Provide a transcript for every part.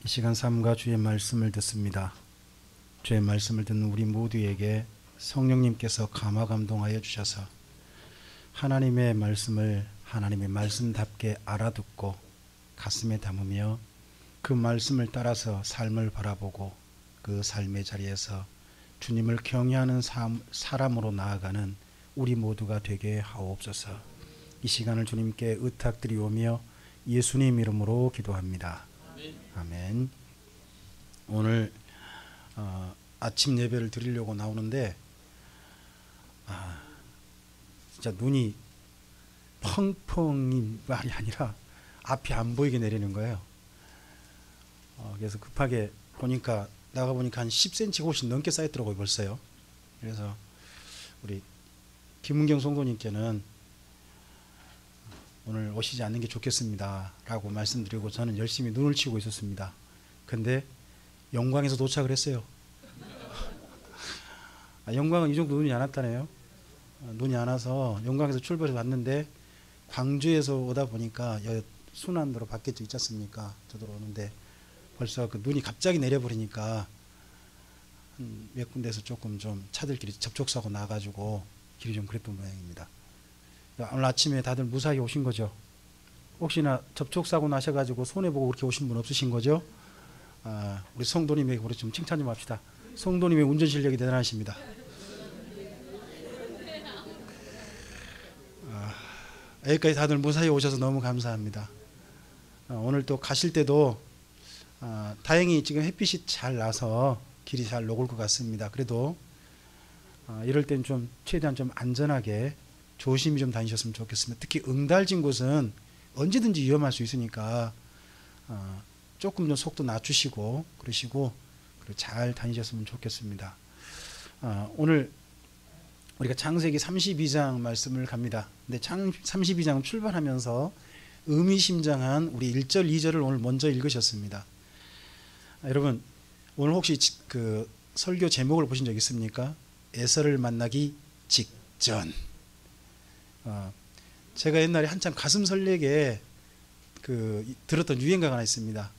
이 시간 삶과 주의 말씀을 듣습니다. 주의 말씀을 듣는 우리 모두에게 성령님께서 감화 감동하여 주셔서 하나님의 말씀을 하나님의 말씀답게 알아듣고 가슴에 담으며 그 말씀을 따라서 삶을 바라보고 그 삶의 자리에서 주님을 경외하는 사람으로 나아가는 우리 모두가 되게 하옵소서. 이 시간을 주님께 의탁드리오며 예수님 이름으로 기도합니다. 아멘. 오늘 아침 예배를 드리려고 나오는데 진짜 눈이 펑펑이 말이 아니라 앞이 안 보이게 내리는 거예요. 그래서 급하게 보니까 나가보니까 한 10cm 훨씬 넘게 쌓였더라고요 벌써요. 그래서 우리 김은경 성도님께는 오늘 오시지 않는 게 좋겠습니다 라고 말씀드리고 저는 열심히 눈을 치고 있었습니다. 근데 영광에서 도착을 했어요. 영광은 이 정도 눈이 안 왔다네요. 눈이 안 와서 영광에서 출발해서 왔는데 광주에서 오다 보니까 순환도로 바뀌었죠. 있지 않습니까? 저도 오는데 벌써 그 눈이 갑자기 내려버리니까 몇 군데에서 조금 좀 차들끼리 접촉사고 나가지고 길이 좀 그랬던 모양입니다. 오늘 아침에 다들 무사히 오신 거죠? 혹시나 접촉사고 나셔가지고 손해보고 그렇게 오신 분 없으신 거죠? 우리 성도님에게 우리 좀 칭찬 좀 합시다. 성도님의 운전 실력이 대단하십니다. 여기까지 다들 무사히 오셔서 너무 감사합니다. 오늘 또 가실 때도 다행히 지금 햇빛이 잘 나서 길이 잘 녹을 것 같습니다. 그래도 이럴 땐 좀 최대한 좀 안전하게 조심히 좀 다니셨으면 좋겠습니다. 특히 응달진 곳은 언제든지 위험할 수 있으니까 조금 좀 속도 낮추시고 그러시고 잘 다니셨으면 좋겠습니다. 오늘 우리가 창세기 32장 말씀을 갑니다. 근데 32장 출발하면서 의미심장한 우리 1절 2절을 오늘 먼저 읽으셨습니다. 여러분 오늘 혹시 그 설교 제목을 보신 적 있습니까? 에서를 만나기 직전. 제가 옛날에 한참 가슴 설레게 들었던 유행가가 하나 있습니다.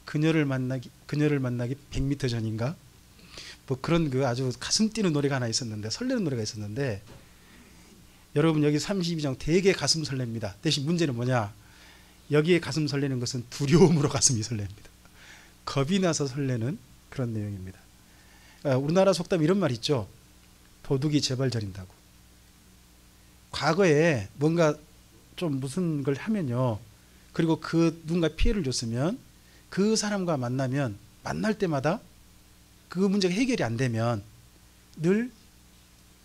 그녀를 만나기 100m 전인가? 뭐 그런 아주 가슴 뛰는 노래가 하나 있었는데 설레는 노래가 있었는데 여러분 여기 32장 되게 가슴 설렙니다. 대신 문제는 뭐냐? 여기에 가슴 설레는 것은 두려움으로 가슴이 설렙니다. 겁이 나서 설레는 그런 내용입니다. 우리나라 속담 이런 말 있죠. 도둑이 제발 저린다고. 과거에 뭔가 좀 무슨 걸 하면요. 그리고 그 누군가 피해를 줬으면 그 사람과 만날 때마다 그 문제가 해결이 안 되면 늘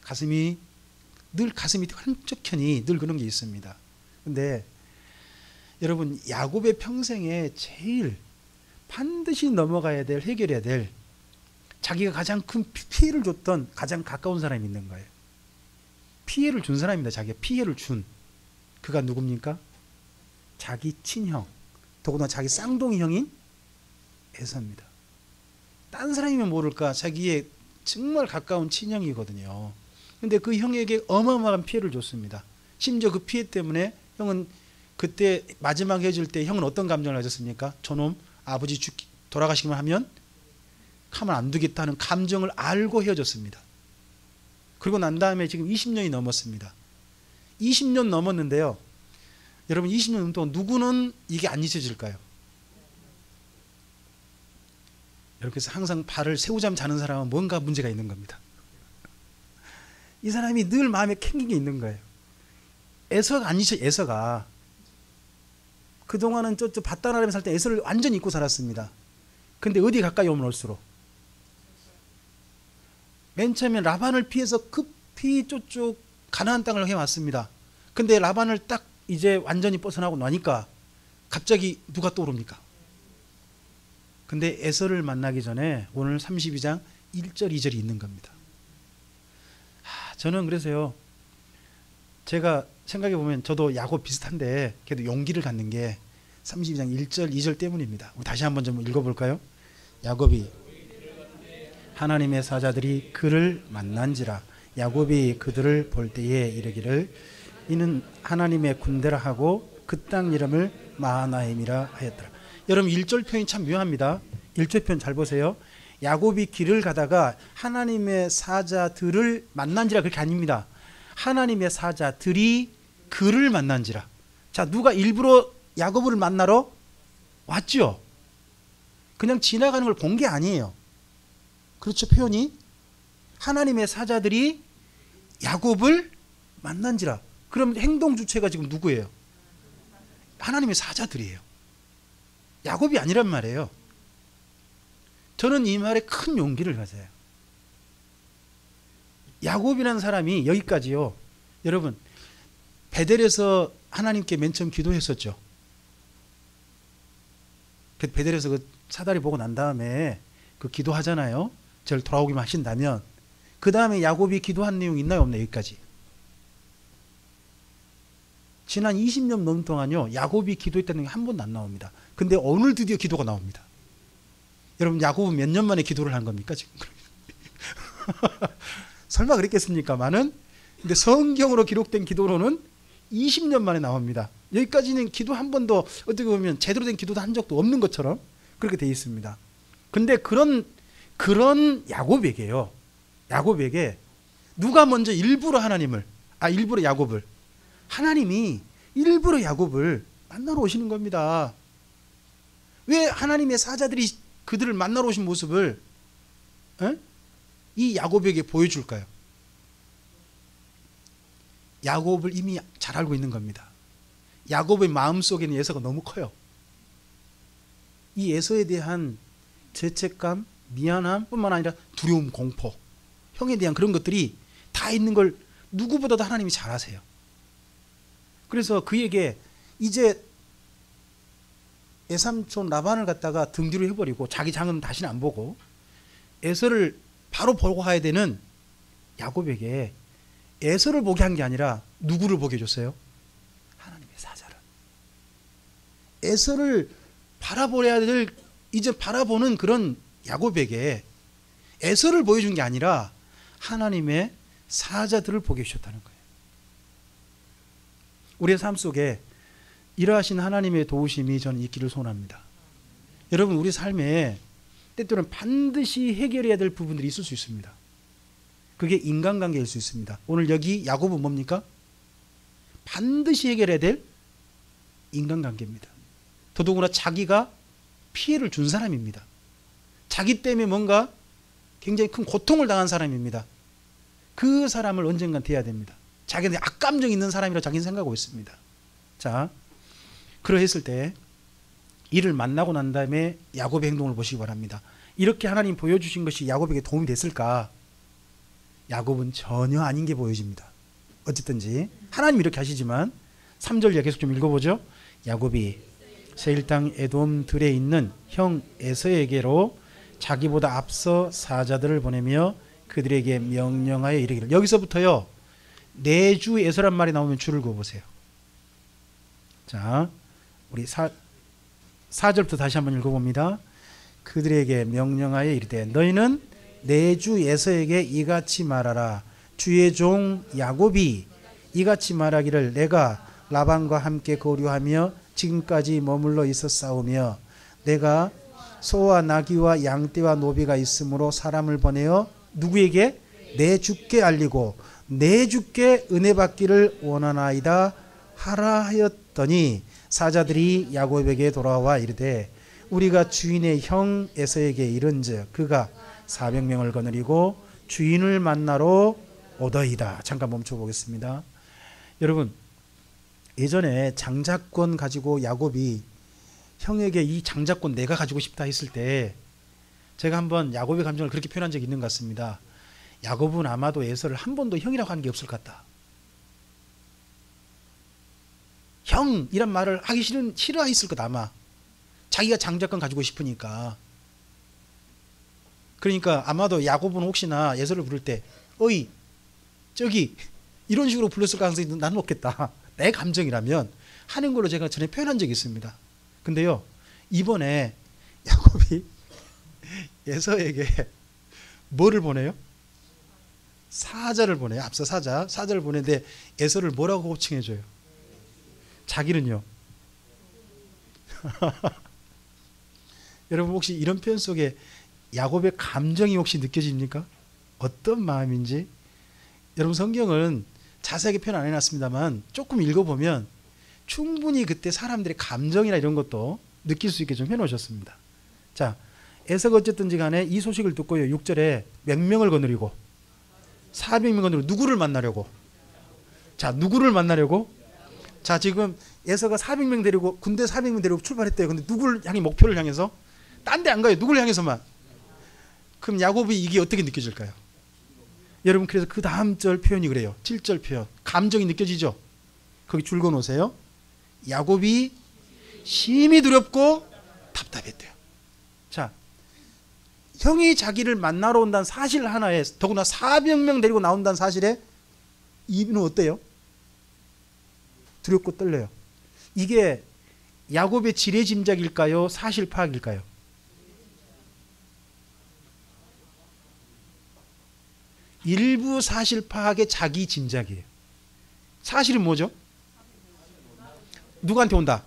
가슴이 한쪽편이 늘 그런 게 있습니다. 근데 여러분 야곱의 평생에 제일 반드시 넘어가야 될 해결해야 될 자기가 가장 큰 피해를 줬던 가장 가까운 사람이 있는 거예요. 피해를 준 사람입니다. 자기가 피해를 준 그가 누굽니까? 자기 친형, 더구나 자기 쌍둥이 형인 에서입니다. 딴 사람이면 모를까 자기의 정말 가까운 친형이거든요. 근데 그 형에게 어마어마한 피해를 줬습니다. 심지어 그 피해 때문에 형은 그때 마지막 해줄 때 형은 어떤 감정을 가졌습니까? 저놈 아버지 돌아가시기만 하면 가만 안 두겠다는 감정을 알고 헤어졌습니다. 그리고 난 다음에 지금 20년이 넘었습니다. 20년 넘었는데요. 여러분 20년 동안 누구는 이게 안 잊혀질까요? 이렇게 해서 항상 발을 새우잠 자는 사람은 뭔가 문제가 있는 겁니다. 이 사람이 늘 마음에 캥긴 게 있는 거예요. 에서가 안 잊혀. 에서가 그동안은 저쪽 밧단 아람에 살 때 에서를 완전히 잊고 살았습니다. 근데 어디 가까이 오면 올수록 맨 처음에 라반을 피해서 급히 저쪽 가나안 땅을 해왔습니다. 근데 라반을 딱 이제 완전히 벗어나고 나니까 갑자기 누가 떠오릅니까? 근데 에서를 만나기 전에 오늘 32장 1절 2절이 있는 겁니다. 저는 그래서요 제가 생각해보면 저도 야곱 비슷한데 그래도 용기를 갖는 게 32장 1절 2절 때문입니다. 우리 다시 한번 좀 읽어볼까요? 야곱이 하나님의 사자들이 그를 만난지라 야곱이 그들을 볼 때에 이르기를 이는 하나님의 군대라 하고 그 땅 이름을 마하나임이라 하였더라. 여러분 1절 표현이 참 묘합니다. 1절 표현 잘 보세요. 야곱이 길을 가다가 하나님의 사자들을 만난지라, 그렇게 아닙니다. 하나님의 사자들이 그를 만난지라. 자, 누가 일부러 야곱을 만나러 왔죠? 그냥 지나가는 걸 본 게 아니에요. 그렇죠, 표현이? 하나님의 사자들이 야곱을 만난지라. 그럼 행동 주체가 지금 누구예요? 하나님의 사자들이에요. 야곱이 아니란 말이에요. 저는 이 말에 큰 용기를 가져요. 야곱이라는 사람이 여기까지요. 여러분, 베델에서 하나님께 맨 처음 기도했었죠. 베델에서 그 사다리 보고 난 다음에 그 기도하잖아요. 저를 돌아오기만 하신다면. 그 다음에 야곱이 기도한 내용 있나요, 없나요? 여기까지. 지난 20년 넘는 동안요, 야곱이 기도했다는 게 한 번도 안 나옵니다. 근데 오늘 드디어 기도가 나옵니다. 여러분, 야곱은 몇 년 만에 기도를 한 겁니까, 지금? 설마 그랬겠습니까만은? 근데 성경으로 기록된 기도로는 20년 만에 나옵니다. 여기까지는 기도 한 번도, 어떻게 보면 제대로 된 기도도 한 적도 없는 것처럼 그렇게 되어 있습니다. 근데 그런 야곱에게요, 야곱에게 누가 먼저 일부러 일부러 야곱을, 하나님이 일부러 야곱을 만나러 오시는 겁니다. 왜 하나님의 사자들이 그들을 만나러 오신 모습을 이 야곱에게 보여줄까요? 야곱을 이미 잘 알고 있는 겁니다. 야곱의 마음속에는 에서가 너무 커요. 이 에서에 대한 죄책감, 미안함 뿐만 아니라 두려움, 공포, 형에 대한 그런 것들이 다 있는 걸 누구보다도 하나님이 잘 아세요. 그래서 그에게 이제 애삼촌 라반을 갖다가 등 뒤로 해버리고 자기 장은 다시는 안 보고 에서를 바로 보고 가야 되는 야곱에게 에서를 보게 한 게 아니라 누구를 보게 해줬어요? 하나님의 사자를. 에서를 바라보아야 될, 이제 바라보는 그런 야곱에게 에서를 보여준 게 아니라 하나님의 사자들을 보게 해주셨다는 거예요. 우리의 삶 속에 이러하신 하나님의 도우심이 저는 있기를 소원합니다. 여러분, 우리 삶에 때때로는 반드시 해결해야 될 부분들이 있을 수 있습니다. 그게 인간관계일 수 있습니다. 오늘 여기 야곱은 뭡니까? 반드시 해결해야 될 인간관계입니다. 더더구나 자기가 피해를 준 사람입니다. 자기 때문에 뭔가 굉장히 큰 고통을 당한 사람입니다. 그 사람을 언젠간 대해야 됩니다. 자기는 악감정 있는 사람이라고 자기는 생각하고 있습니다. 자, 그러했을 때 이를 만나고 난 다음에 야곱의 행동을 보시기 바랍니다. 이렇게 하나님 보여주신 것이 야곱에게 도움이 됐을까? 야곱은 전혀 아닌 게 보여집니다. 어쨌든지 하나님 이렇게 하시지만 3절 계속 좀 읽어보죠. 야곱이 세일 땅 에돔 들에 있는 형 에서에게로 자기보다 앞서 사자들을 보내며 그들에게 명령하여 이르기를. 여기서부터요, 내주 에서란 말이 나오면 줄을 그어보세요. 자, 우리 4절부터 다시 한번 읽어봅니다. 그들에게 명령하여 이르되 너희는 내주 에서에게 이같이 말하라. 주의 종 야곱이 이같이 말하기를 내가 라반과 함께 거류하며 지금까지 머물러 있었사오며 내가 소와 나귀와 양떼와 노비가 있으므로 사람을 보내어 누구에게? 내 주께 알리고 내 주께 은혜 받기를 원하나이다 하라 하였더니 사자들이 야곱에게 돌아와 이르되 우리가 주인의 형 에서에게 이른즉 그가 400명을 거느리고 주인을 만나러 오더이다. 잠깐 멈춰 보겠습니다. 여러분, 예전에 장자권 가지고 야곱이 형에게 이 장자권 내가 가지고 싶다 했을 때 제가 한번 야곱의 감정을 그렇게 표현한 적이 있는 것 같습니다. 야곱은 아마도 에서를 한 번도 형이라고 한 게 없을 것 같다. 형이란 말을 하기 싫어했을 것 아마. 자기가 장자권 가지고 싶으니까. 그러니까 아마도 야곱은 혹시나 에서를 부를 때 어이 저기 이런 식으로 불렀을 가능성이 나는 없겠다. 내 감정이라면 하는 걸로 제가 전에 표현한 적이 있습니다. 근데요, 이번에 야곱이 에서에게 뭐를 보내요? 사자를 보내요. 앞서 사자를 보내는데 에서를 뭐라고 호칭해줘요? 자기는요? 여러분 혹시 이런 표현 속에 야곱의 감정이 혹시 느껴집니까? 어떤 마음인지. 여러분 성경은 자세하게 표현 안 해놨습니다만 조금 읽어보면 충분히 그때 사람들의 감정이나 이런 것도 느낄 수 있게 좀 해놓으셨습니다. 자, 에서가 어쨌든지 간에 이 소식을 듣고요, 6절에 몇 명을 거느리고 400명 거느리고 누구를 만나려고? 자, 누구를 만나려고? 자, 지금 에서가 400명 데리고 군대 400명 데리고 출발했대요. 근데 누구를 향해, 목표를 향해서? 딴 데 안 가요. 누구를 향해서만. 그럼 야곱이 이게 어떻게 느껴질까요? 여러분 그래서 그 다음 절 표현이 그래요. 7절 표현. 감정이 느껴지죠? 거기 줄 그어놓으세요. 야곱이 심히 두렵고 답답했대요. 자, 형이 자기를 만나러 온다는 사실 하나에 더구나 400명 데리고 나온다는 사실에 이는 어때요? 두렵고 떨려요. 이게 야곱의 지레짐작일까요? 사실 파악일까요? 일부 사실 파악의 자기 짐작이에요. 사실은 뭐죠? 누구한테 온다?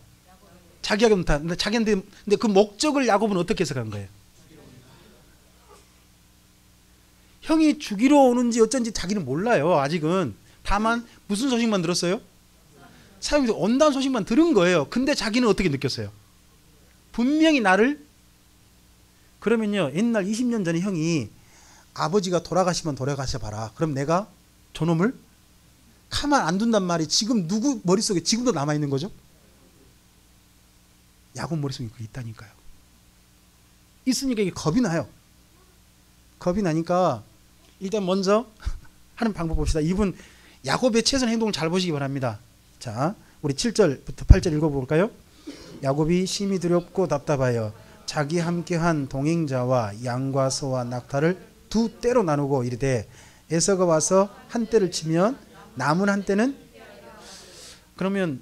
자기에게 온다. 근데 자기한테, 근데 그 목적을 야곱은 어떻게 해석한 거예요? 형이 죽이러 오는지 어쩐지 자기는 몰라요. 아직은. 다만 무슨 소식만 들었어요? 사형이 온다는 소식만 들은 거예요. 근데 자기는 어떻게 느꼈어요? 분명히 나를, 그러면요, 옛날 20년 전에 형이 아버지가 돌아가시면 돌아가셔봐라. 그럼 내가 저놈을 가만 안 둔단 말이 지금 누구 머릿속에 지금도 남아있는 거죠? 야곱 머릿속에 그게 있다니까요. 있으니까 이게 겁이 나요. 겁이 나니까 일단 먼저 하는 방법 봅시다. 이분 야곱의 최선 행동을 잘 보시기 바랍니다. 자, 우리 7절부터 8절 읽어볼까요? 야곱이 심히 두렵고 답답하여 자기 함께한 동행자와 양과 소와 낙타를 두 떼로 나누고 이르되 에서가 와서 한 떼를 치면 남은 한 떼는, 그러면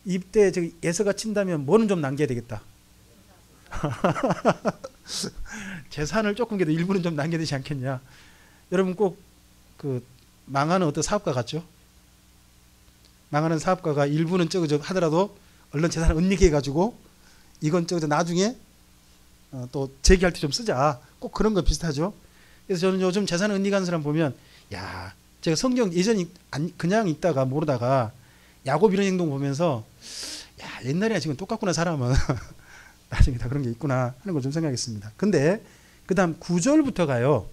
이때 저기 에서가 친다면 뭐는 좀 남겨야 되겠다. 재산을 조금이라도 일부는 좀 남겨야 되지 않겠냐. 여러분 꼭 그 망하는 어떤 사업가 같죠? 망하는 사업가가 일부는 저거 하더라도 얼른 재산을 은닉해 가지고 이건 저거 나중에 또 재기할 때 좀 쓰자. 꼭 그런 거 비슷하죠. 그래서 저는 요즘 재산 은닉하는 사람 보면, 야, 제가 성경 예전에 그냥 읽다가 모르다가 야곱 이런 행동 보면서, 야, 옛날이나 지금 똑같구나 사람은. 나중에 다 그런 게 있구나 하는 걸 좀 생각했습니다. 근데 그 다음 9절부터 가요.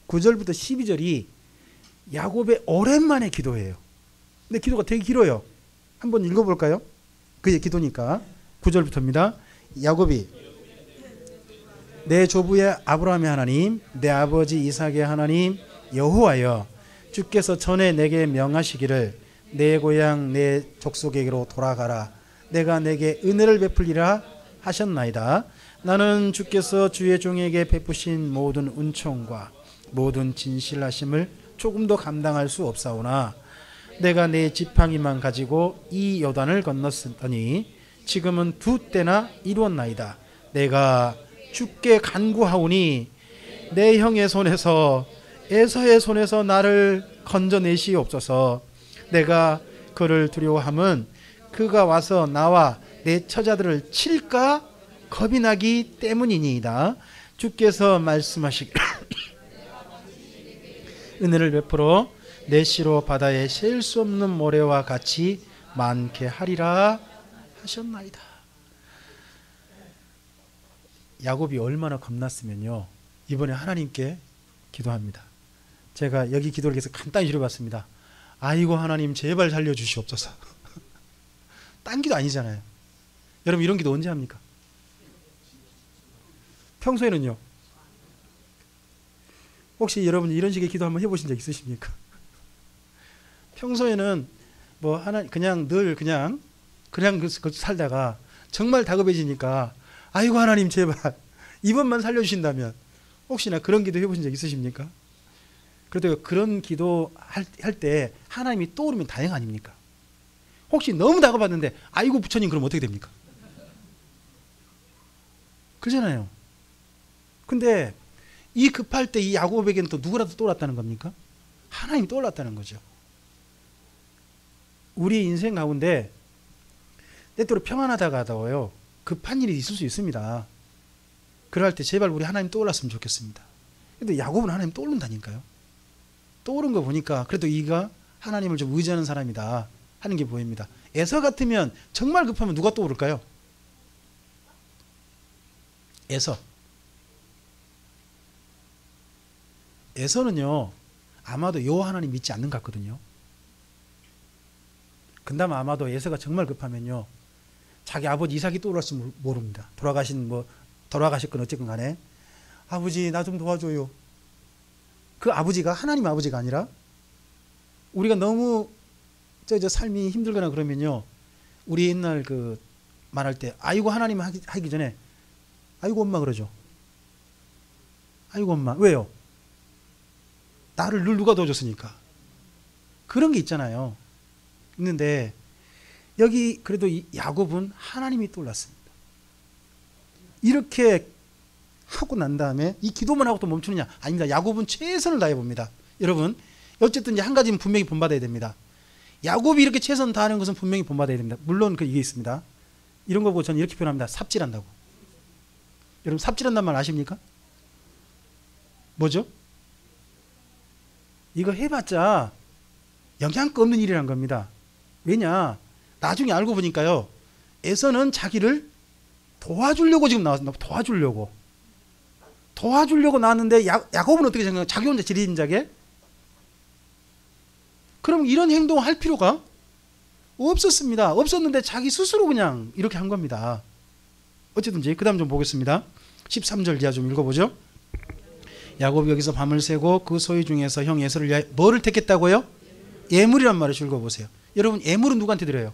9절부터 12절이 야곱의 오랜만에 기도예요. 근데 기도가 되게 길어요. 한번 읽어볼까요? 그게 기도니까. 9절부터입니다. 야곱이 내 조부의 아브라함의 하나님, 내 아버지 이삭의 하나님 여호와여, 주께서 전에 내게 명하시기를 내 고향 내 족속에게로 돌아가라. 내가 내게 은혜를 베풀리라 하셨나이다. 나는 주께서 주의 종에게 베푸신 모든 은총과 모든 진실하심을 조금도 감당할 수 없사오나 내가 내 지팡이만 가지고 이 요단을 건넜으니 지금은 두 때나 이루었나이다. 내가 주께 간구하오니 내 형의 손에서 에서의 손에서 나를 건져내시옵소서. 내가 그를 두려워함은 그가 와서 나와 내 처자들을 칠까 겁이 나기 때문이니이다. 주께서 말씀하시기를 은혜를 베풀어 내 씨로 바다에 셀 수 없는 모래와 같이 많게 하리라 하셨나이다. 야곱이 얼마나 겁났으면요, 이번에 하나님께 기도합니다. 제가 여기 기도를 계속 간단히 줄여봤습니다. 아이고 하나님 제발 살려주시옵소서. 딴 기도 아니잖아요. 여러분 이런 기도 언제 합니까? 평소에는요? 혹시 여러분 이런 식의 기도 한번 해보신 적 있으십니까? 평소에는 뭐 하나 그냥 늘 그냥 살다가 정말 다급해지니까 아이고 하나님 제발 이번만 살려주신다면, 혹시나 그런 기도 해보신 적 있으십니까? 그래도 그런 기도 할 때 하나님이 떠오르면 다행 아닙니까? 혹시 너무 다급했는데 아이고 부처님 그럼 어떻게 됩니까? 그러잖아요. 근데 이 급할 때 이 야곱에게는 또 누구라도 떠올랐다는 겁니까? 하나님이 떠올랐다는 거죠. 우리 인생 가운데 때때로 평안하다가 하다가요 급한 일이 있을 수 있습니다. 그럴 때 제발 우리 하나님 떠올랐으면 좋겠습니다. 근데 야곱은 하나님 떠오른다니까요. 떠오른 거 보니까 그래도 이가 하나님을 좀 의지하는 사람이다 하는 게 보입니다. 에서 같으면 정말 급하면 누가 떠오를까요? 에서는요 아마도 여호와 하나님 믿지 않는 것 같거든요. 근다면 아마도 에서가 정말 급하면요 자기 아버지 이삭이 떠올랐을지 모릅니다. 돌아가셨건 어쨌건 간에 아버지 나 좀 도와줘요. 그 아버지가 하나님 아버지가 아니라 우리가 너무 저 삶이 힘들거나 그러면요 우리 옛날 그 말할 때 아이고 하나님 하기 전에 아이고 엄마 그러죠. 아이고 엄마. 왜요? 나를 늘 누가 도와줬으니까. 그런 게 있잖아요. 있는데 여기 그래도 이 야곱은 하나님이 떠올랐습니다. 이렇게 하고 난 다음에 이 기도만 하고 또 멈추느냐? 아닙니다. 야곱은 최선을 다해 봅니다. 여러분 어쨌든 한 가지는 분명히 본받아야 됩니다. 야곱이 이렇게 최선 다하는 것은 분명히 본받아야 됩니다. 물론 이게 있습니다. 이런 거 보고 저는 이렇게 표현합니다. 삽질한다고. 여러분 삽질한다는 말 아십니까? 뭐죠? 이거 해봤자 영향가 없는 일이란 겁니다. 왜냐? 나중에 알고 보니까요. 에서는 자기를 도와주려고 지금 나왔습니다. 도와주려고 나왔는데 야곱은 어떻게 생각해요? 자기 혼자 지리짐작에? 그럼 이런 행동을 할 필요가 없었습니다. 없었는데 자기 스스로 그냥 이렇게 한 겁니다. 어쨌든지 그 다음 좀 보겠습니다. 13절 이하 좀 읽어보죠. 야곱이 여기서 밤을 새고 그 소유 중에서 형 에서를 위하여 뭐를 택했다고요? 예물이란 말을 읽어보세요. 여러분 예물은 누구한테 드려요?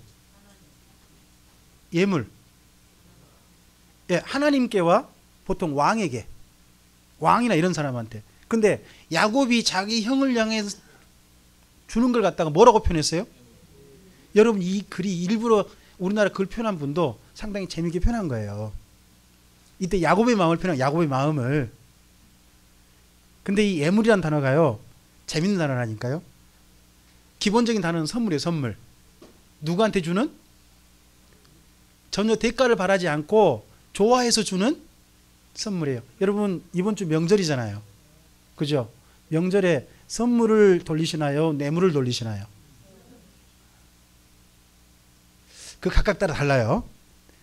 예물. 예, 하나님께와 보통 왕에게, 왕이나 이런 사람한테. 근데 야곱이 자기 형을 향해 주는 걸 갖다가 뭐라고 표현했어요? 여러분 이 글이 일부러 우리나라 글 표현한 분도 상당히 재미있게 표현한 거예요. 이때 야곱의 마음을 표현한 야곱의 마음을. 근데 이 예물이란 단어가요 재밌는 단어라니까요. 기본적인 단어는 선물이에요. 선물. 누구한테 주는? 전혀 대가를 바라지 않고 좋아해서 주는 선물이에요. 여러분 이번 주 명절이잖아요. 그죠? 명절에 선물을 돌리시나요? 뇌물을 돌리시나요? 그 각각 따라 달라요.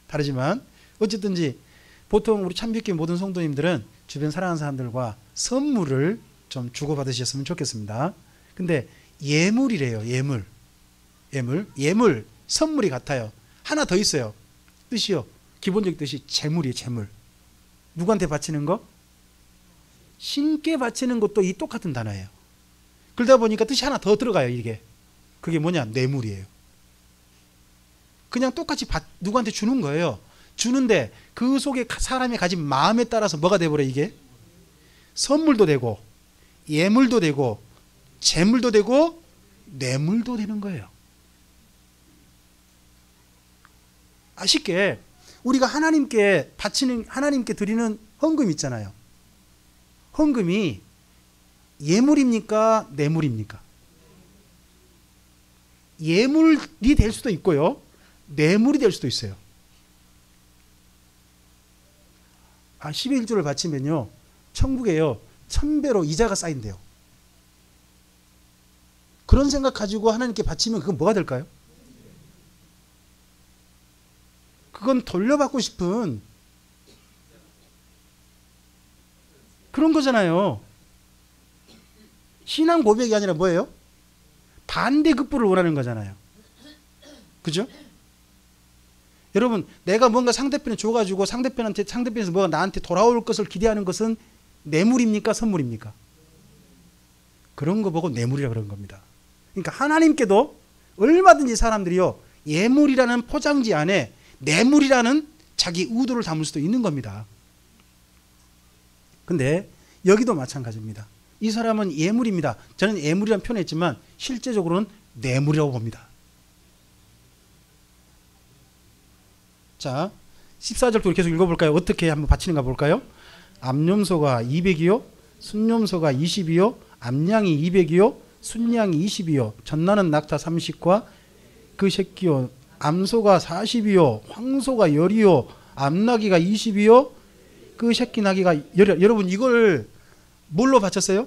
다르지만 어쨌든지 보통 우리 참빛교회 모든 성도님들은 주변 사랑하는 사람들과 선물을 좀 주고받으셨으면 좋겠습니다. 근데 예물이래요. 예물 선물이 같아요. 하나 더 있어요. 뜻이요. 기본적 뜻이 재물이에요. 재물. 누구한테 바치는 거? 신께 바치는 것도 이 똑같은 단어예요. 그러다 보니까 뜻이 하나 더 들어가요. 이게. 그게 뭐냐? 뇌물이에요. 그냥 똑같이 누구한테 주는 거예요. 주는데 그 속에 사람이 가진 마음에 따라서 뭐가 돼버려 이게? 선물도 되고 예물도 되고 재물도 되고 뇌물도 되는 거예요. 쉽게 우리가 하나님께 바치는, 하나님께 드리는 헌금 있잖아요. 헌금이 예물입니까? 뇌물입니까? 예물이 될 수도 있고요. 뇌물이 될 수도 있어요. 11조를 바치면요. 천국에요. 1000배로 이자가 쌓인대요. 그런 생각 가지고 하나님께 바치면 그건 뭐가 될까요? 그건 돌려받고 싶은 그런 거잖아요. 신앙 고백이 아니라 뭐예요? 반대급부를 원하는 거잖아요. 그죠? 여러분 내가 뭔가 상대편에 줘가지고 상대편에서 뭐가 나한테 돌아올 것을 기대하는 것은 뇌물입니까? 선물입니까? 그런 거 보고 뇌물이라 그런 겁니다. 그러니까 하나님께도 얼마든지 사람들이요 예물이라는 포장지 안에 뇌물이라는 자기 의도를 담을 수도 있는 겁니다. 근데 여기도 마찬가지입니다. 이 사람은 예물입니다. 저는 예물이라는 표현했지만 실제적으로는 뇌물이라고 봅니다. 자, 14절도 계속 읽어볼까요? 어떻게 한번 바치는가 볼까요? 암염소가 200이요, 순염소가 20이요, 암양이 200이요, 순양이 20이요, 전나는 낙타 30과 그 새끼요, 암소가 40이요, 황소가 10이요, 암나귀가 20이요, 그 새끼 나귀가 여러분 이걸 뭘로 바쳤어요?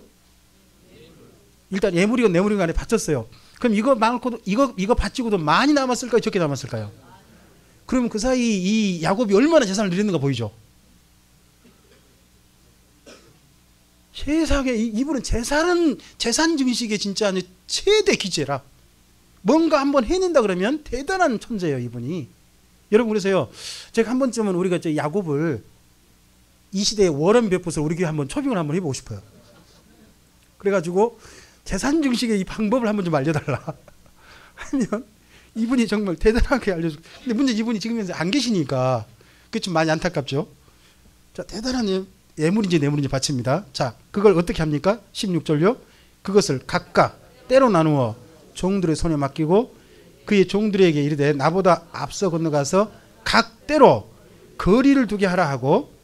일단 예물이건 뇌물이건 간에 바쳤어요. 그럼 이거 많고도 이거 바치고도 많이 남았을까요? 적게 남았을까요? 그럼 그 사이 이 야곱이 얼마나 재산을 늘렸는가 보이죠. 세상에 이분은 재산 증식의 진짜 최대 기재라. 뭔가 한번 해낸다 그러면 대단한 천재예요, 이분이. 여러분, 그래서요, 제가 한 번쯤은 우리가 저 야곱을 이 시대의 워런 베핏을 우리 교회 한번 초빙을 한번 해보고 싶어요. 그래가지고 재산 증식의 이 방법을 한번 좀 알려달라 하면 이분이 정말 대단하게 알려주고. 근데 문제 이분이 지금 현재 안 계시니까 그게 좀 많이 안타깝죠. 자, 대단한 예물인지 뇌물인지 바칩니다. 자, 그걸 어떻게 합니까? 16절요. 그것을 각각 때로 나누어 종들의 손에 맡기고 그의 종들에게 이르되 나보다 앞서 건너가서 각 때로 거리를 두게 하라 하고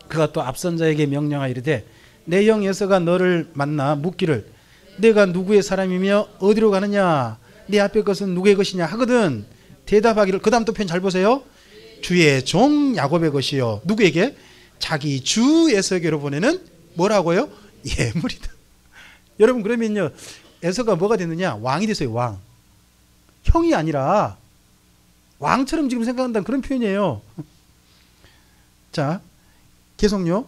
그가 또 앞선 자에게 명령하여 이르되 내 형 에서가 너를 만나 묻기를 내가 누구의 사람이며 어디로 가느냐 네 앞에 것은 누구의 것이냐 하거든 대답하기를. 그 다음 또 편 잘 보세요. 주의 종 야곱의 것이요. 누구에게? 자기 주 에서에게로 보내는 뭐라고요? 예물이다. 여러분, 그러면요, 에서가 뭐가 됐느냐? 왕이 됐어요. 왕. 형이 아니라 왕처럼 지금 생각한다는 그런 표현이에요. 자, 계속요.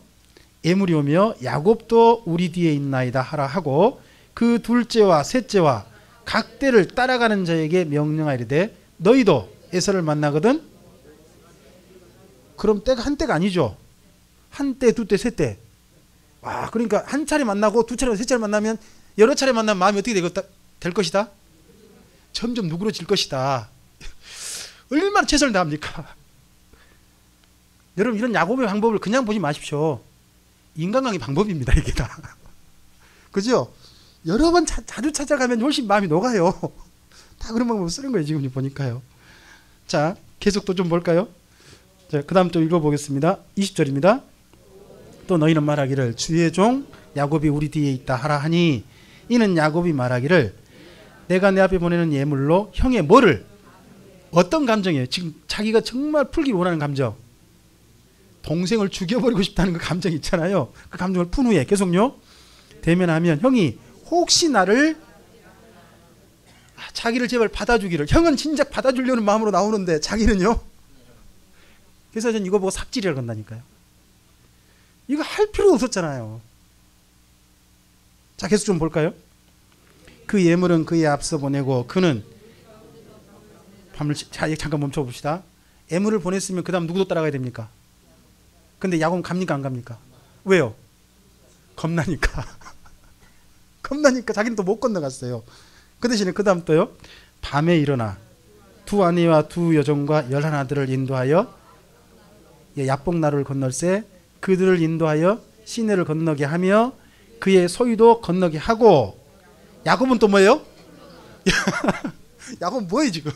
예물이 오며 야곱도 우리 뒤에 있나이다 하라 하고 그 둘째와 셋째와 각 때를 따라가는 자에게 명령하이르되 너희도 에서를 만나거든. 그럼 때가 한 때가 아니죠. 한 때, 두 때, 세 때. 와, 그러니까 한 차례 만나고 두 차례, 세 차례 만나면 여러 차례 만나면 마음이 어떻게 될 것이다? 점점 누그러질 것이다. 얼마나 최선을 다합니까? 여러분, 이런 야곱의 방법을 그냥 보지 마십시오. 인간관계 방법입니다, 이게 다. 그죠? 여러 번 자주 찾아가면 훨씬 마음이 녹아요. 다 그런 방법을 쓰는 거예요, 지금 보니까요. 자, 계속 또 좀 볼까요? 자, 그 다음 또 읽어보겠습니다. 20절입니다. 또 너희는 말하기를 주의 종 야곱이 우리 뒤에 있다 하라 하니 이는 야곱이 말하기를 내가 내 앞에 보내는 예물로 형의 뭐를 어떤 감정이에요? 지금 자기가 정말 풀기 원하는 감정, 동생을 죽여버리고 싶다는 그 감정 있잖아요. 그 감정을 푼 후에 계속요 대면하면 형이 혹시 나를 자기를 제발 받아주기를. 형은 진작 받아주려는 마음으로 나오는데 자기는요. 그래서 전 이거 보고 삽질이라고 한다니까요. 이거 할 필요가 없었잖아요. 자, 계속 좀 볼까요? 그 예물은 그에 앞서 보내고 그는 밤을. 자, 잠깐 멈춰봅시다. 예물을 보냈으면 그 다음 누구도 따라가야 됩니까? 근데 야곱은 갑니까 안 갑니까? 왜요? 겁나니까. 겁나니까 자기는 또 못 건너갔어요. 그 대신에 그 다음 또요. 밤에 일어나 두 아내와 두 여종과 11아들을 인도하여 야복나루를 건널세 그들을 인도하여 시내를 건너게 하며 그의 소유도 건너게 하고. 야곱은 또 뭐예요? 야곱은 뭐예요 지금?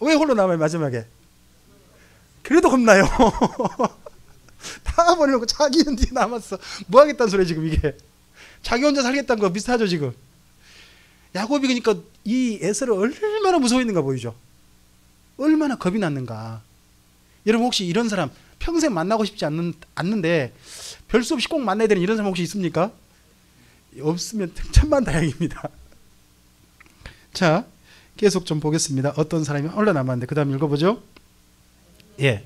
왜 홀로 남아요 마지막에? 그래도 겁나요. 다 버리고 자기는 뒤에 남았어. 뭐 하겠다는 소리야 지금 이게. 자기 혼자 살겠다는 거 비슷하죠 지금. 야곱이 그러니까 이 에서를 얼마나 무서워했는가 보이죠. 얼마나 겁이 났는가. 여러분 혹시 이런 사람 평생 만나고 싶지 않는데 별 수 없이 꼭 만나야 되는 이런 사람 혹시 있습니까? 없으면 천만다행입니다. 자, 계속 좀 보겠습니다. 어떤 사람이 홀로 남았는데 그 다음 읽어보죠. 예,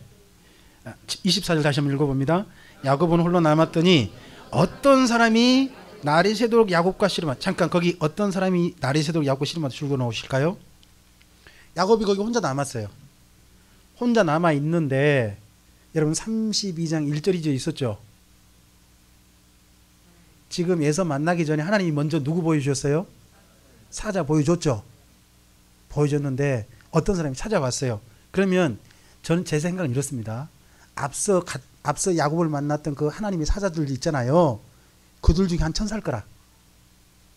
24절 다시 한번 읽어봅니다. 야곱은 홀로 남았더니 어떤 사람이 날이 새도록 야곱과 씨름하다. 잠깐 거기 어떤 사람이 날이 새도록 야곱과 씨름하다 줄고 나오실까요? 야곱이 거기 혼자 남았어요. 혼자 남아 있는데 여러분 32장 1절이 있었죠. 지금 에서 만나기 전에 하나님이 먼저 누구 보여주셨어요? 사자 보여줬죠. 보여줬는데 어떤 사람이 찾아왔어요. 그러면 저는 제 생각은 이렇습니다. 앞서 야곱을 만났던 그 하나님의 사자들 있잖아요. 그들 중에 한 천사일 거라.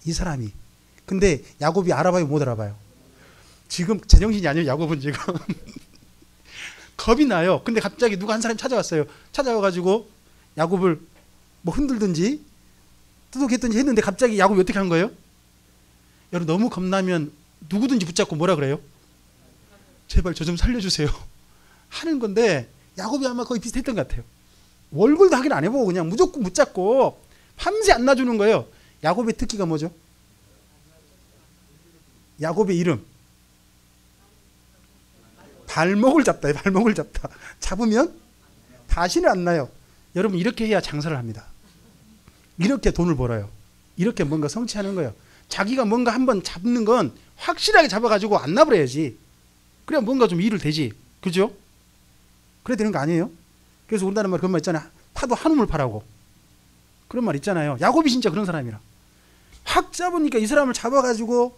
이 사람이. 근데 야곱이 알아봐요 못 알아봐요? 지금 제정신이 아니에요. 야곱은 지금. 겁이 나요. 근데 갑자기 누가 한 사람이 찾아왔어요. 찾아와가지고 야곱을 뭐 흔들든지 두둑했든지 했는데 갑자기 야곱이 어떻게 한 거예요? 여러분 너무 겁나면 누구든지 붙잡고 뭐라 그래요? 제발 저 좀 살려주세요 하는 건데 야곱이 아마 거의 비슷했던 것 같아요. 월급도 확인 안 해보고 그냥 무조건 붙잡고 밤새 안 놔주는 거예요. 야곱의 특기가 뭐죠? 야곱의 이름. 발목을 잡다. 발목을 잡다. 잡으면 다시는 안 나요. 여러분 이렇게 해야 장사를 합니다. 이렇게 돈을 벌어요. 이렇게 뭔가 성취하는 거예요. 자기가 뭔가 한번 잡는 건 확실하게 잡아가지고 안 놔버려야지. 그래야 뭔가 좀 일을 되지. 그죠? 그래야 되는 거 아니에요? 그래서 우리나라 말 그런 말 있잖아요. 파도 한 우물 파라고. 그런 말 있잖아요. 야곱이 진짜 그런 사람이라. 확 잡으니까 이 사람을 잡아가지고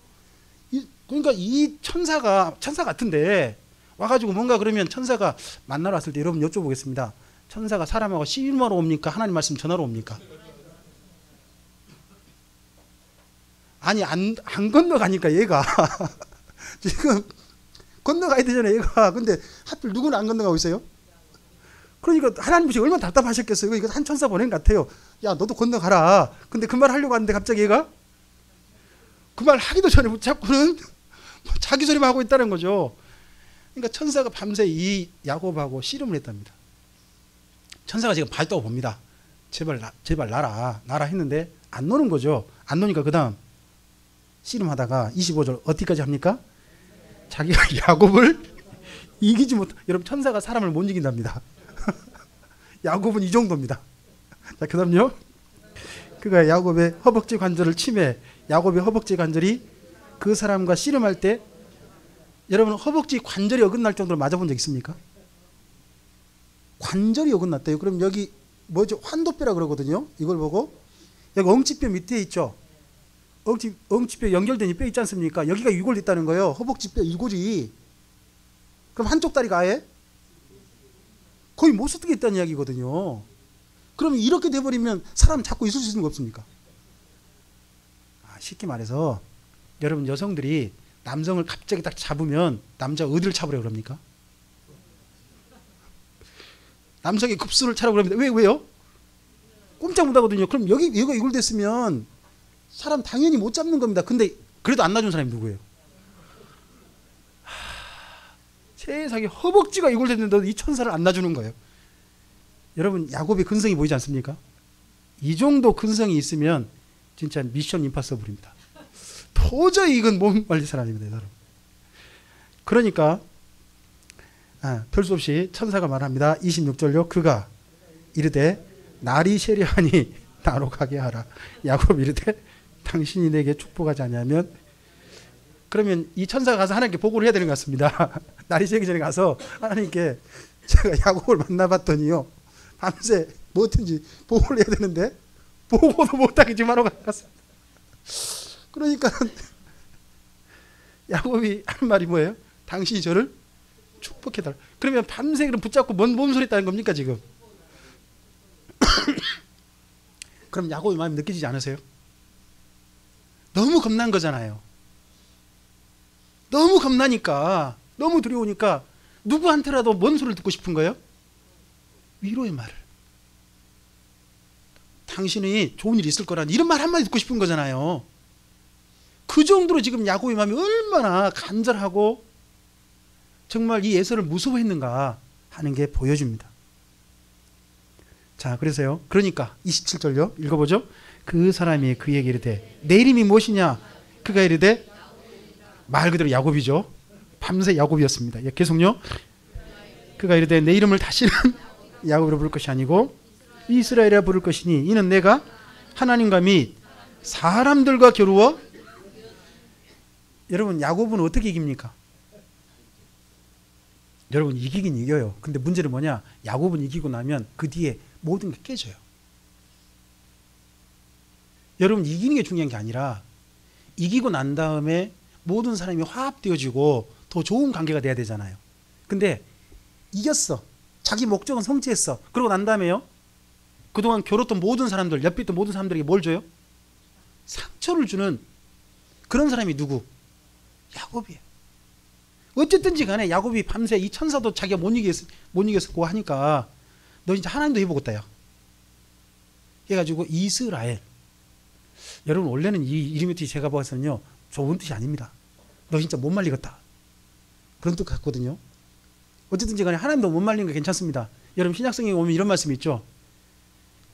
그러니까 이 천사 같은데 와가지고 뭔가 그러면 천사가 만나러 왔을 때 여러분 여쭤보겠습니다. 천사가 사람하고 씨름하러 옵니까? 하나님 말씀 전하러 옵니까? 아니 안 건너가니까 얘가 지금 건너가야 되잖아요 얘가. 근데 하필 누구는 안 건너가고 있어요? 그러니까 하나님 보시고 얼마나 답답하셨겠어요. 이거 한 천사 보낸 것 같아요. 야 너도 건너가라. 근데 그 말 하려고 하는데 갑자기 얘가 그 말 하기도 전에 붙잡고는 자기 소리만 하고 있다는 거죠. 그러니까 천사가 밤새 이 야곱하고 씨름을 했답니다. 천사가 지금 발도 봅니다. 제발 나라 했는데 안 노는 거죠. 안 노니까 그 다음 씨름하다가 25절 어디까지 합니까? 자기가 야곱을 이기지 못. 여러분 천사가 사람을 못 이긴답니다. 야곱은 이 정도입니다. 자 그 다음요. 그가 야곱의 허벅지 관절을 치매. 야곱의 허벅지 관절이 그 사람과 씨름할 때 여러분 허벅지 관절이 어긋날 정도로 맞아본 적 있습니까? 관절이 어긋났대요. 그럼 여기 뭐죠? 환도뼈라 그러거든요. 이걸 보고 여기 엉치뼈 밑에 있죠. 엉치뼈 연결된 이 뼈 있지 않습니까? 여기가 유골됐다는 거예요. 허벅지뼈 이골이. 그럼 한쪽 다리가 아예 거의 못 쓰게 있다는 이야기거든요. 그럼 이렇게 돼버리면 사람 잡고 있을 수 있는 거 없습니까? 쉽게 말해서 여러분 여성들이 남성을 갑자기 딱 잡으면 남자가 어디를 잡으려고 그럽니까? 남성의 급수를 차라고 그럽니다. 왜요? 꼼짝 못하거든요. 그럼 여기가 이골됐으면 사람 당연히 못 잡는 겁니다. 근데 그래도 안 놔준 사람이 누구예요? 세상에 허벅지가 이골됐는데도 이 천사를 안 놔주는 거예요. 여러분 야곱의 근성이 보이지 않습니까? 이 정도 근성이 있으면 진짜 미션 임파서블입니다. 도저히 이건 못 말릴 사람입니다. 여러분. 그러니까 별 수 없이 천사가 말합니다. 26절요. 그가 이르되 날이 세려하니 나로 가게 하라. 야곱 이르되 당신이 내게 축복하지 않으면. 그러면 이 천사가 가서 하나님께 보고를 해야 되는 것 같습니다. 날이 새기 전에 가서 하나님께 제가 야곱을 만나봤더니요 밤새 뭐든지 보고를 해야 되는데 보고도 못하게 지금 하러 갔습니다. 그러니까 야곱이 하는 말이 뭐예요? 당신이 저를 축복해달라. 그러면 밤새 그럼 붙잡고 뭔 소리 했다는 겁니까 지금? 그럼 야곱의 마음이 느껴지지 않으세요? 너무 겁난 거잖아요. 너무 겁나니까, 너무 두려우니까 누구한테라도 뭔 소리를 듣고 싶은 거예요? 위로의 말을. 당신이 좋은 일이 있을 거라는 이런 말 한마디 듣고 싶은 거잖아요. 그 정도로 지금 야곱의 마음이 얼마나 간절하고 정말 이 에서를 무서워했는가 하는 게 보여줍니다. 자, 그래서요. 그러니까 27절요. 읽어보죠. 그 사람이 그에게 이르되 내 이름이 무엇이냐? 그가 이르되 말 그대로 야곱이죠. 밤새 야곱이었습니다. 계속요. 그가 이르되 내 이름을 다시는 야곱으로 부를 것이 아니고 이스라엘이라 부를 것이니 이는 내가 하나님과 및 사람들과 겨루어. 여러분 야곱은 어떻게 이깁니까? 여러분 이기긴 이겨요. 근데 문제는 뭐냐? 야곱은 이기고 나면 그 뒤에 모든 게 깨져요. 여러분 이기는 게 중요한 게 아니라 이기고 난 다음에 모든 사람이 화합되어지고 더 좋은 관계가 돼야 되잖아요. 근데 이겼어. 자기 목적은 성취했어. 그러고 난 다음에요. 그동안 겨뤘던 모든 사람들, 옆에 있던 모든 사람들에게 뭘 줘요? 상처를 주는 그런 사람이 누구? 야곱이에요. 어쨌든지 간에 야곱이 밤새 이 천사도 자기가 못 이겼고 하니까 너 진짜 하나님도 해보겠다 야. 해가지고 이스라엘. 여러분 원래는 이 이름의 뜻이 제가 보아서는요 좋은 뜻이 아닙니다. 너 진짜 못 말리겠다. 그런 뜻 같거든요. 어쨌든지 간에 하나님도 못 말리는 게 괜찮습니다. 여러분 신약성경에 오면 이런 말씀이 있죠.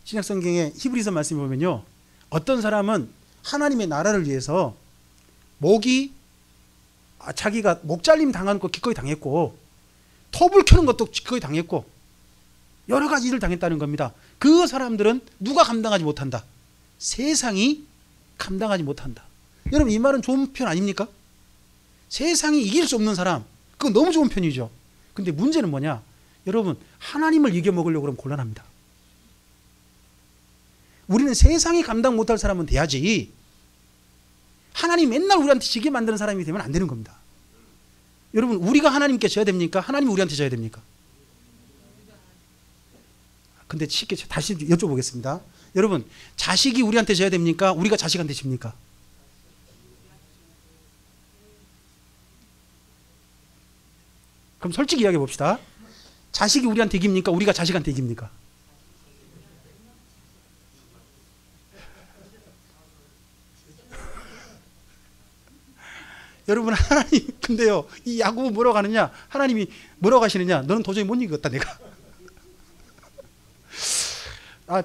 신약성경에 히브리서 말씀을 보면요, 어떤 사람은 하나님의 나라를 위해서 자기가 목 잘림 당한 거 기꺼이 당했고, 톱을 켜는 것도 기꺼이 당했고, 여러 가지 일을 당했다는 겁니다. 그 사람들은 누가 감당하지 못한다? 세상이 감당하지 못한다. 여러분, 이 말은 좋은 표현 아닙니까? 세상이 이길 수 없는 사람, 그건 너무 좋은 편이죠. 근데 문제는 뭐냐? 여러분, 하나님을 이겨먹으려고 그러면 곤란합니다. 우리는 세상이 감당 못할 사람은 돼야지, 하나님 맨날 우리한테 지게 만드는 사람이 되면 안 되는 겁니다. 여러분, 우리가 하나님께 져야 됩니까? 하나님이 우리한테 져야 됩니까? 근데 쉽게 다시 여쭤보겠습니다. 여러분, 자식이 우리한테 져야 됩니까? 우리가 자식한테 집니까? 그럼 솔직히 이야기해 봅시다. 자식이 우리한테 이깁니까? 우리가 자식한테 이깁니까? 여러분, 하나님, 근데요, 이 야고보 뭐라고 하느냐? 하나님이 뭐라고 하시느냐? 너는 도저히 못 이기겠다, 내가.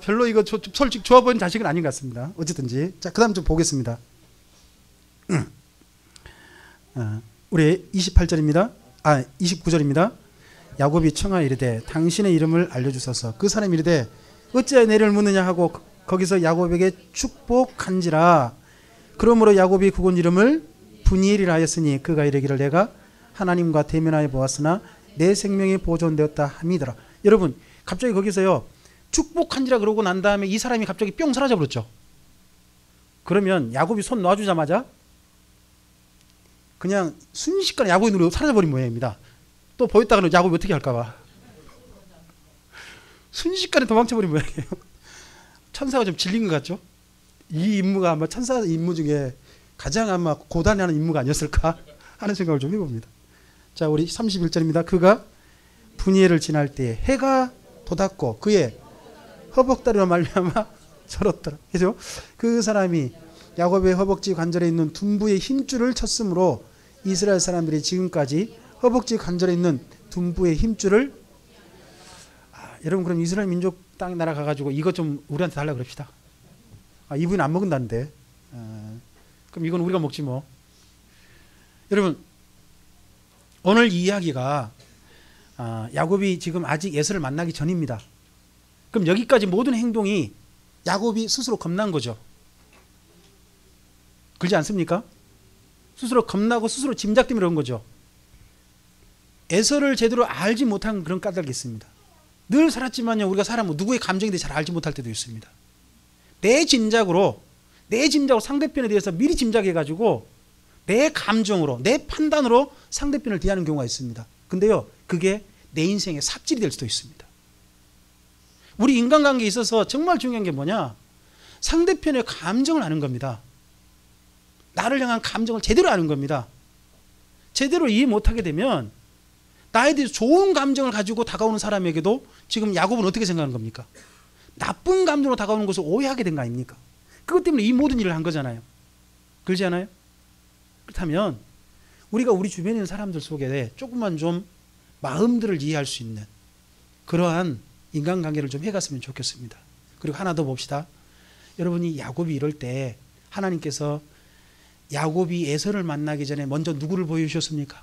별로 이거 솔직히 좋아 보이는 자식은 아닌 것 같습니다. 어쨌든지. 자, 그 다음 좀 보겠습니다. 우리 28절입니다. 29절입니다. 야곱이 청하여 이르되 당신의 이름을 알려주소서. 그 사람이 이르되 어찌하여 내를 묻느냐 하고 거기서 야곱에게 축복한지라. 그러므로 야곱이 그곳 이름을 분이엘이라 하였으니 그가 이르기를 내가 하나님과 대면하여 보았으나 내 생명이 보존되었다 함이더라. 여러분, 갑자기 거기서요, 축복한지라 그러고 난 다음에 이 사람이 갑자기 뿅 사라져 버렸죠. 그러면 야곱이 손 놔주자마자 그냥 순식간에 야곱의 눈으로 사라져버린 모양입니다. 또 보였다가는 야곱이 어떻게 할까봐 순식간에 도망쳐버린 모양이에요. 천사가 좀 질린 것 같죠? 이 임무가 아마 천사 임무 중에 가장 아마 고단한 임무가 아니었을까 하는 생각을 좀 해봅니다. 자, 우리 31절입니다. 그가 분이엘을 지날 때에 해가 돋았고 그의 허벅다리로 말미암아 절었더라. 그죠? 그 사람이 야곱의 허벅지 관절에 있는 둔부의 힘줄을 쳤으므로 이스라엘 사람들이 지금까지 허벅지 관절에 있는 둔부의 힘줄을 여러분, 그럼 이스라엘 민족 땅 나라 가가지고 이것 좀 우리한테 달라 그럽시다. 이분이 안 먹는다는데. 그럼 이건 우리가 먹지 뭐. 여러분, 오늘 이 이야기가 야곱이 지금 아직 에서를 만나기 전입니다. 그럼 여기까지 모든 행동이 야곱이 스스로 겁난 거죠. 그렇지 않습니까? 스스로 겁나고 스스로 짐작 때문에 그런 거죠. 에서를 제대로 알지 못한 그런 까닭이 있습니다. 늘 살았지만요, 우리가 사람은 누구의 감정에 대해 잘 알지 못할 때도 있습니다. 내 짐작으로 상대편에 대해서 미리 짐작해가지고 내 감정으로, 내 판단으로 상대편을 대하는 경우가 있습니다. 근데요, 그게 내 인생의 삽질이 될 수도 있습니다. 우리 인간관계에 있어서 정말 중요한 게 뭐냐? 상대편의 감정을 아는 겁니다. 나를 향한 감정을 제대로 아는 겁니다. 제대로 이해 못하게 되면 나에 대해서 좋은 감정을 가지고 다가오는 사람에게도 지금 야곱은 어떻게 생각하는 겁니까? 나쁜 감정으로 다가오는 것을 오해하게 된 거 아닙니까? 그것 때문에 이 모든 일을 한 거잖아요. 그렇지 않아요? 그렇다면 우리가 우리 주변에 있는 사람들 속에 조금만 좀 마음들을 이해할 수 있는 그러한 인간관계를 좀 해갔으면 좋겠습니다. 그리고 하나 더 봅시다. 여러분이 야곱이 이럴 때 하나님께서 야곱이 에서를 만나기 전에 먼저 누구를 보여주셨습니까?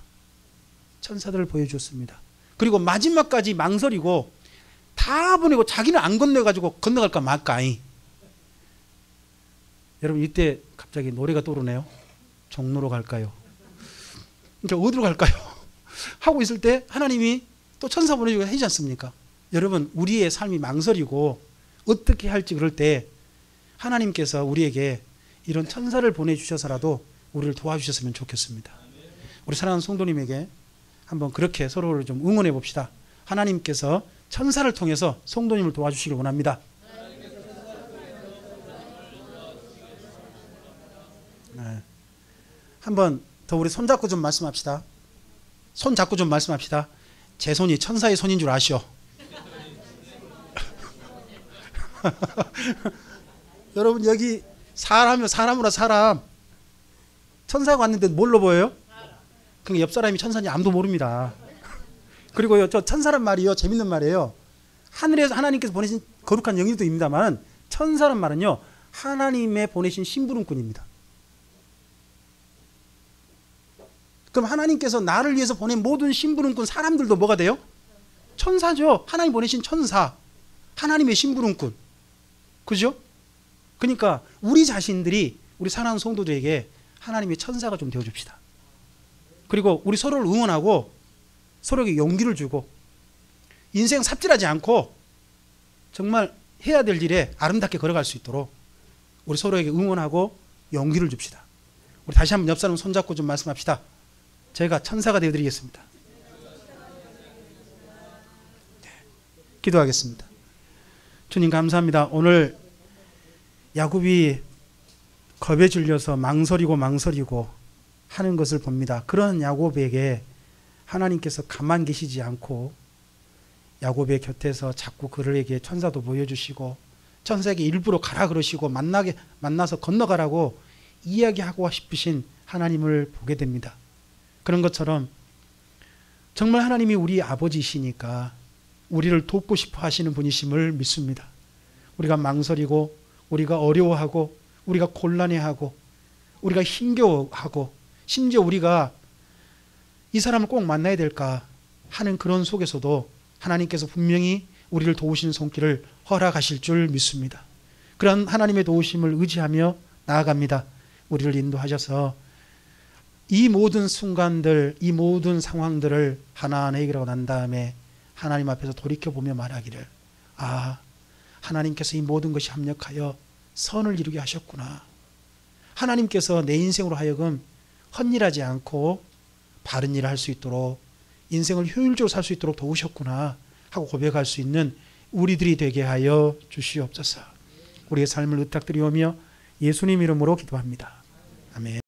천사들을 보여주셨습니다. 그리고 마지막까지 망설이고 다 보내고 자기는 안 건너가지고 건너갈까 말까. 여러분, 이때 갑자기 노래가 떠오르네요. 종로로 갈까요? 그러니까 어디로 갈까요? 하고 있을 때 하나님이 또 천사 보내주고 하지 않습니까? 여러분, 우리의 삶이 망설이고 어떻게 할지 그럴 때 하나님께서 우리에게 이런 천사를 보내주셔서라도 우리를 도와주셨으면 좋겠습니다. 우리 사랑하는 성도님에게 한번 그렇게 서로를 좀 응원해 봅시다. 하나님께서 천사를 통해서 성도님을 도와주시길 원합니다. 네. 한번 더 우리 손잡고 좀 말씀합시다. 손잡고 좀 말씀합시다. 제 손이 천사의 손인 줄 아시오. 여러분, 여기 사람으로 사람 천사가 왔는데 뭘로 보여요? 그러니까 옆 사람이 천사인지 아무도 모릅니다. 그리고요, 저 천사란 말이요, 재밌는 말이에요. 하늘에서 하나님께서 보내신 거룩한 영이도 입니다만 천사란 말은요 하나님의 보내신 심부름꾼입니다. 그럼 하나님께서 나를 위해서 보낸 모든 심부름꾼 사람들도 뭐가 돼요? 천사죠. 하나님 보내신 천사, 하나님의 심부름꾼. 그죠? 그러니까 우리 자신들이 우리 사랑하는 성도들에게 하나님의 천사가 좀 되어줍시다. 그리고 우리 서로를 응원하고 서로에게 용기를 주고 인생 삽질하지 않고 정말 해야 될 일에 아름답게 걸어갈 수 있도록 우리 서로에게 응원하고 용기를 줍시다. 우리 다시 한번 옆 사람 손잡고 좀 말씀합시다. 제가 천사가 되어드리겠습니다. 네, 기도하겠습니다. 주님 감사합니다. 오늘 야곱이 겁에 질려서 망설이고 하는 것을 봅니다. 그런 야곱에게 하나님께서 가만 계시지 않고 야곱의 곁에서 자꾸 그에게 천사도 보여주시고 천사에게 일부러 가라 그러시고 만나서 건너가라고 이야기하고 싶으신 하나님을 보게 됩니다. 그런 것처럼 정말 하나님이 우리 아버지시니까 우리를 돕고 싶어 하시는 분이심을 믿습니다. 우리가 망설이고 우리가 어려워하고 우리가 곤란해하고 우리가 힘겨워하고 심지어 우리가 이 사람을 꼭 만나야 될까 하는 그런 속에서도 하나님께서 분명히 우리를 도우시는 손길을 허락하실 줄 믿습니다. 그런 하나님의 도우심을 의지하며 나아갑니다. 우리를 인도하셔서 이 모든 순간들, 이 모든 상황들을 하나하나 해결하고 난 다음에 하나님 앞에서 돌이켜보며 말하기를 아, 하나님께서 이 모든 것이 합력하여 선을 이루게 하셨구나. 하나님께서 내 인생으로 하여금 헛일하지 않고 바른 일을 할 수 있도록 인생을 효율적으로 살 수 있도록 도우셨구나 하고 고백할 수 있는 우리들이 되게 하여 주시옵소서. 우리의 삶을 의탁드리오며 예수님 이름으로 기도합니다. 아멘.